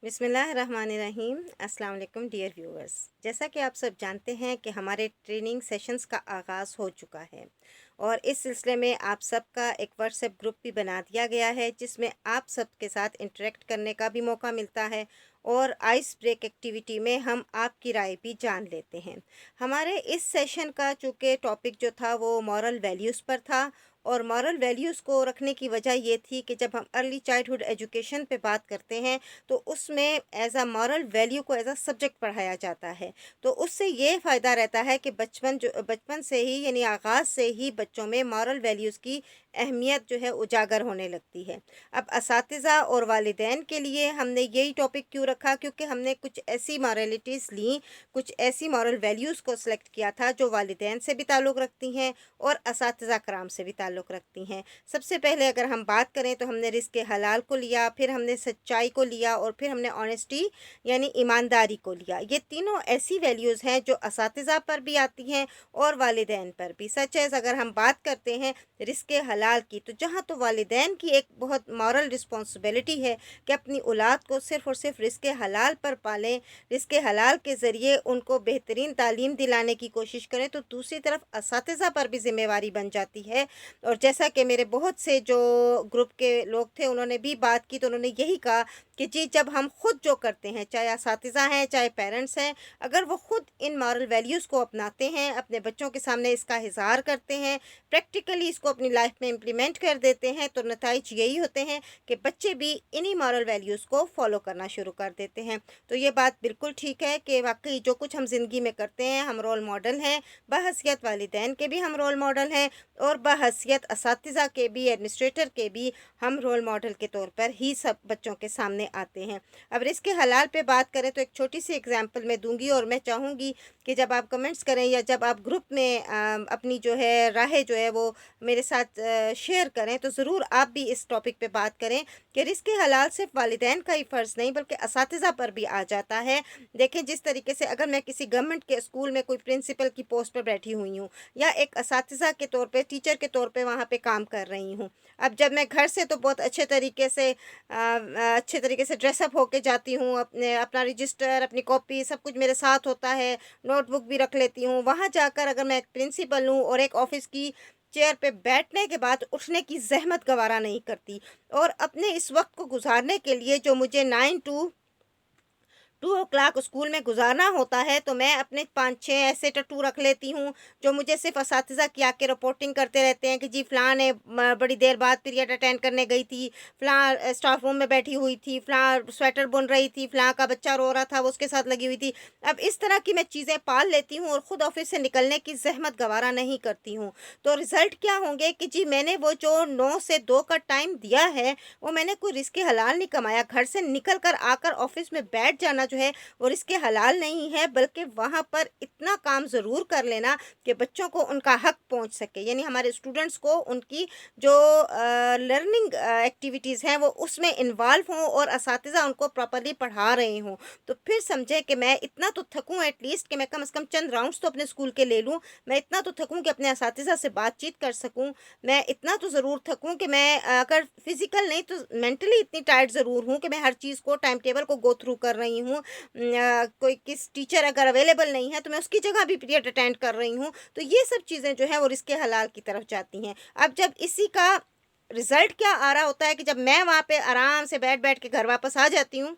بسم اللہ الرحمن الرحیم۔ السلام علیکم ڈیئر ویورز، جیسا کہ آپ سب جانتے ہیں کہ ہمارے ٹریننگ سیشنز کا آغاز ہو چکا ہے اور اس سلسلے میں آپ سب کا ایک واٹس ایپ گروپ بھی بنا دیا گیا ہے جس میں آپ سب کے ساتھ انٹریکٹ کرنے کا بھی موقع ملتا ہے اور آئس بریک ایکٹیویٹی میں ہم آپ کی رائے بھی جان لیتے ہیں۔ ہمارے اس سیشن کا چونکہ ٹاپک جو تھا وہ مورل ویلیوز پر تھا، اور مورل ویلیوز کو رکھنے کی وجہ یہ تھی کہ جب ہم ارلی چائلڈہڈ ایجوکیشن پہ بات کرتے ہیں تو اس میں ایز اے مورل ویلیو کو ایز اے سبجیکٹ پڑھایا جاتا ہے، تو اس سے یہ فائدہ رہتا ہے کہ بچپن سے ہی یعنی آغاز سے ہی بچوں میں مورل ویلیوز کی اہمیت جو ہے اجاگر ہونے لگتی ہے۔ اب اساتذہ اور والدین کے لیے ہم نے یہی ٹاپک کیوں رکھا، کیونکہ ہم نے کچھ ایسی مورالٹیز لیں، کچھ ایسی مورل ویلیوز کو سلیکٹ کیا تھا جو والدین سے بھی تعلق رکھتی ہیں اور اساتذہ کرام سے بھی تعلق رکھتی ہیں۔ سب سے پہلے اگر ہم بات کریں تو ہم نے رزق حلال کو لیا، پھر ہم نے سچائی کو لیا اور پھر ہم نے آنیسٹی یعنی ایمانداری کو لیا۔ یہ تینوں ایسی ویلیوز ہیں جو اساتذہ پر بھی آتی ہیں اور والدین پر بھی۔ سچ ہے اگر ہم بات کرتے ہیں رزق حلال کی، تو جہاں تو والدین کی ایک بہت مورل رسپانسبلٹی ہے کہ اپنی اولاد کو صرف اور صرف رزق حلال پر پالیں، رزق حلال کے ذریعے ان کو بہترین تعلیم دلانے کی کوشش کریں، تو دوسری طرف اساتذہ پر بھی ذمہ واری بن جاتی ہے۔ اور جیسا کہ میرے بہت سے جو گروپ کے لوگ تھے انہوں نے بھی بات کی، تو انہوں نے یہی کہا کہ جی جب ہم خود جو کرتے ہیں، چاہے اساتذہ ہیں چاہے پیرنٹس ہیں، اگر وہ خود ان مورل ویلیوز کو اپناتے ہیں، اپنے بچوں کے سامنے اس کا اظہار کرتے ہیں، پریکٹیکلی اس کو اپنی لائف میں امپلیمنٹ کر دیتے ہیں، تو نتائج یہی ہوتے ہیں کہ بچے بھی انہی مورل ویلیوز کو فالو کرنا شروع کر دیتے ہیں۔ تو یہ بات بالکل ٹھیک ہے کہ واقعی جو کچھ ہم زندگی میں کرتے ہیں ہم رول ماڈل ہیں، بحیثیت والدین کے بھی ہم رول ماڈل ہیں اور بحیثیت اساتذہ کے بھی، ایڈمنسٹریٹر کے بھی ہم رول ماڈل کے طور پر ہی سب بچوں کے سامنے آتے ہیں۔ اب رزق حلال پہ بات کریں تو ایک چھوٹی سی اگزامپل میں دوں گی، اور میں چاہوں گی کہ جب آپ کمنٹس کریں یا جب آپ گروپ میں اپنی جو ہے راہیں جو ہے وہ میرے ساتھ شیئر کریں، تو ضرور آپ بھی اس ٹاپک پہ بات کریں کہ رزق حلال صرف والدین کا ہی فرض نہیں بلکہ اساتذہ پر بھی آ جاتا ہے۔ دیکھیں جس طریقے سے اگر میں کسی گورنمنٹ کے اسکول میں کوئی پرنسپل کی پوسٹ پر بیٹھی ہوئی ہوں یا ایک اساتذہ کے طور پہ، ٹیچر کے طور پہ وہاں پہ کام کر رہی ہوں، اب جب میں گھر سے تو بہت اچھے طریقے سے ڈریس اپ ہو کے جاتی ہوں، اپنا رجسٹر، اپنی کاپی سب کچھ میرے ساتھ ہوتا ہے، نوٹ بک بھی رکھ لیتی ہوں۔ وہاں جا کر اگر میں ایک پرنسپل ہوں اور ایک آفس کی چیئر پہ بیٹھنے کے بعد اٹھنے کی زحمت گوارا نہیں کرتی، اور اپنے اس وقت کو گزارنے کے لیے جو مجھے 2 o'clock اسکول میں گزارنا ہوتا ہے، تو میں اپنے 5-6 ایسے ٹٹو رکھ لیتی ہوں جو مجھے صرف اساتذہ کی آ کے رپورٹنگ کرتے رہتے ہیں کہ جی فلاں نے بڑی دیر بعد پیریڈ اٹینڈ کرنے گئی تھی، فلاں اسٹاف روم میں بیٹھی ہوئی تھی، فلاں سویٹر بن رہی تھی، فلاں کا بچہ رو رہا تھا وہ اس کے ساتھ لگی ہوئی تھی۔ اب اس طرح کی میں چیزیں پال لیتی ہوں اور خود آفس سے نکلنے کی زحمت گوارا نہیں کرتی ہوں، تو رزلٹ کیا ہوں گے کہ جی میں نے وہ جو 9 سے 2 کا ٹائم دیا ہے وہ میں نے کوئی رزق حلال نہیں کمایا۔ گھر سے نکل کر آ کر آفس میں بیٹھ جانا جو ہے وہ رزق حلال نہیں ہے، بلکہ وہاں پر اتنا کام ضرور کر لینا کہ بچوں کو ان کا حق پہنچ سکے، یعنی ہمارے اسٹوڈنٹس کو ان کی جو لرننگ ایکٹیویٹیز ہیں وہ اس میں انوالو ہوں اور اساتذہ ان کو پراپرلی پڑھا رہے ہوں، تو پھر سمجھے کہ میں اتنا تو تھکوں ایٹ لیسٹ کہ میں کم از کم چند راؤنڈس تو اپنے اسکول کے لے لوں، میں اتنا تو تھکوں کہ اپنے اساتذہ سے بات چیت کر سکوں، میں اتنا تو ضرور تھکوں کہ میں اگر فزیکل نہیں تو مینٹلی اتنی ٹائرڈ ضرور ہوں کہ میں ہر چیز کو ٹائم ٹیبل کو گو تھرو کر رہی ہوں، کوئی کس ٹیچر اگر اویلیبل نہیں ہے تو میں اس کی جگہ بھی پیریڈ اٹینڈ کر رہی ہوں، تو یہ سب چیزیں جو ہیں وہ رزق حلال کی طرف جاتی ہیں۔ اب جب اسی کا رزلٹ کیا آ رہا ہوتا ہے کہ جب میں وہاں پہ آرام سے بیٹھ کے گھر واپس آ جاتی ہوں،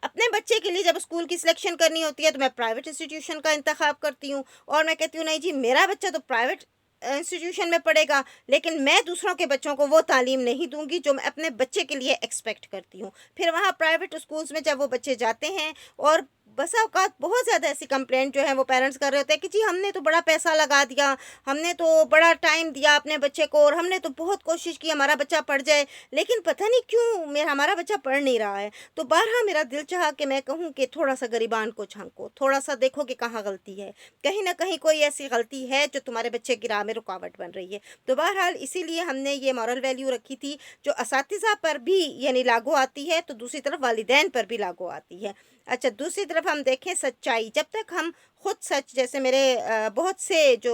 اپنے بچے کے لیے جب اسکول کی سلیکشن کرنی ہوتی ہے تو میں پرائیویٹ انسٹیٹیوشن کا انتخاب کرتی ہوں، اور میں کہتی ہوں نہیں جی میرا بچہ تو پرائیویٹ انسٹیٹیوشن میں پڑھے گا، لیکن میں دوسروں کے بچوں کو وہ تعلیم نہیں دوں گی جو میں اپنے بچے کے لیے ایکسپیکٹ کرتی ہوں۔ پھر وہاں پرائیویٹ اسکولز میں جب وہ بچے جاتے ہیں، اور بسا اوقات بہت زیادہ ایسی کمپلینٹ جو ہے وہ پیرنٹس کر رہے ہوتے ہیں کہ جی ہم نے تو بڑا پیسہ لگا دیا، ہم نے تو بڑا ٹائم دیا اپنے بچے کو، اور ہم نے تو بہت کوشش کی ہمارا بچہ پڑھ جائے، لیکن پتہ نہیں کیوں ہمارا بچہ پڑھ نہیں رہا ہے۔ تو بارہا میرا دل چاہا کہ میں کہوں کہ تھوڑا سا غریبان کو جھانکو، تھوڑا سا دیکھو کہ کہاں غلطی ہے، کہیں نہ کہیں کوئی ایسی غلطی ہے جو تمہارے بچے کی راہ میں رکاوٹ بن رہی ہے۔ تو بہرحال اسی لیے ہم نے یہ مورل ویلیو رکھی تھی جو اساتذہ پر بھی یعنی لاگو آتی ہے، تو دوسری طرف والدین پر بھی لاگو آتی ہے۔ اچھا دوسری طرف ہم دیکھیں سچائی، جب تک ہم خود سچ، جیسے میرے بہت سے جو